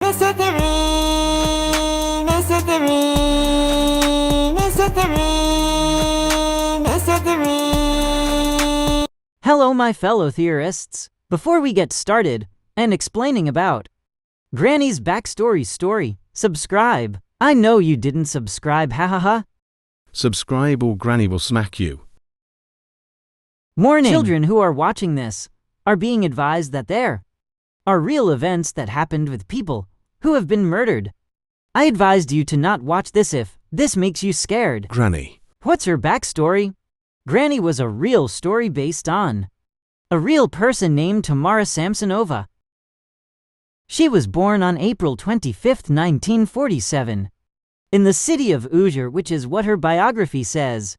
Listen to me, listen to me, listen to me, listen to me. Hello, my fellow theorists. Before we get started and explaining about Granny's backstory story, subscribe. I know you didn't subscribe, hahaha. Subscribe or Granny will smack you. Warning! Children who are watching this are being advised that there are real events that happened with people who have been murdered. I advised you to not watch this if this makes you scared. Granny. What's her backstory? Granny was a real story based on a real person named Tamara Samsonova. She was born on April 25, 1947, in the city of Uzhhor, which is what her biography says.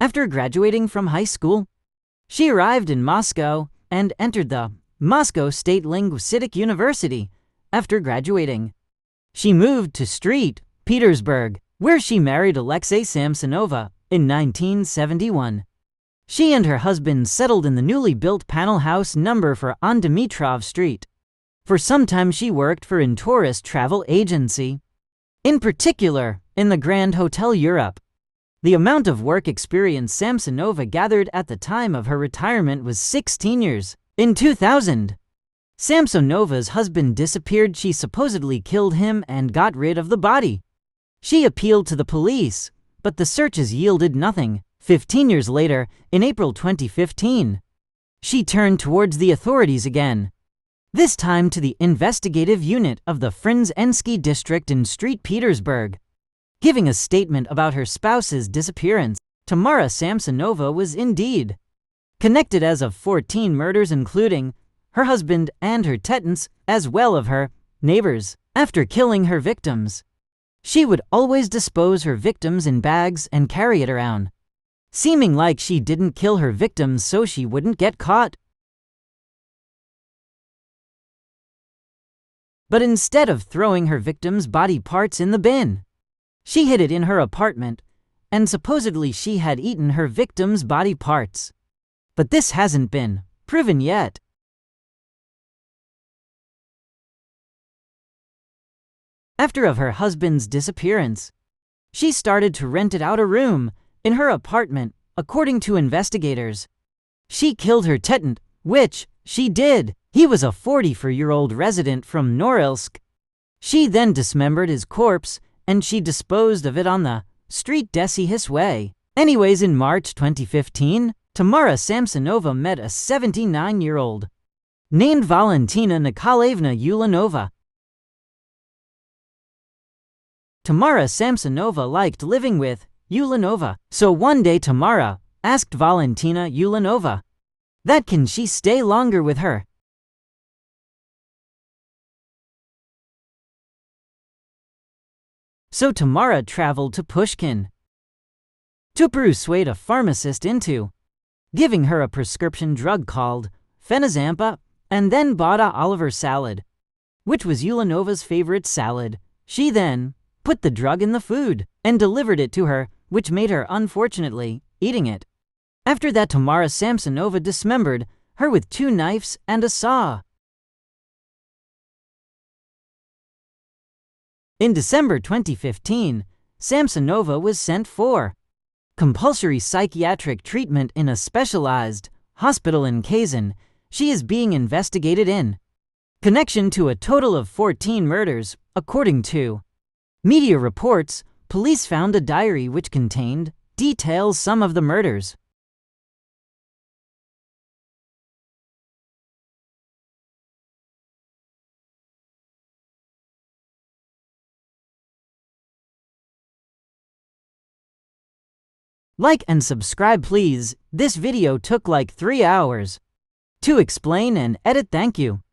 After graduating from high school, she arrived in Moscow and entered the Moscow State Linguistic University. After graduating, she moved to St. Petersburg, where she married Alexei Samsonova in 1971. She and her husband settled in the newly built panel house number 4 on Dmitrov Street. For some time she worked for a tourist travel agency, in particular in the Grand Hotel Europe. The amount of work experience Samsonova gathered at the time of her retirement was 16 years. In 2000, Samsonova's husband disappeared. She supposedly killed him and got rid of the body. She appealed to the police, but the searches yielded nothing. 15 years later, in April 2015, she turned towards the authorities again, this time to the investigative unit of the Frunzensky district in St. Petersburg. Giving a statement about her spouse's disappearance, Tamara Samsonova was indeed connected as of 14 murders, including her husband and her tenants, as well as her neighbors. After killing her victims, she would always dispose her victims in bags and carry it around, seeming like she didn't kill her victims so she wouldn't get caught. But instead of throwing her victims' body parts in the bin, she hid it in her apartment, and supposedly she had eaten her victims' body parts. But this hasn't been proven yet. After her husband's disappearance, she started to rent out a room in her apartment. According to investigators, she killed her tenant, which she did. He was a 44-year-old resident from Norilsk. She then dismembered his corpse and she disposed of it on the street Desi way. Anyways, in March 2015, Tamara Samsonova met a 79-year-old named Valentina Nikolaevna Ulanova. Tamara Samsonova liked living with Ulanova, so one day Tamara asked Valentina Ulanova that can she stay longer with her. So Tamara traveled to Pushkin to persuade a pharmacist into giving her a prescription drug called Fenazepam, and then bought a Oliver salad, which was Ulanova's favorite salad. She then put the drug in the food and delivered it to her, which made her, unfortunately, eating it. After that, Tamara Samsonova dismembered her with 2 knives and a saw. In December 2015, Samsonova was sent for compulsory psychiatric treatment in a specialized hospital in Kazan. She is being investigated in connection to a total of 14 murders. According to media reports, police found a diary which contained details some of the murders. Like and subscribe please. This video took like 3 hours to explain and edit. Thank you.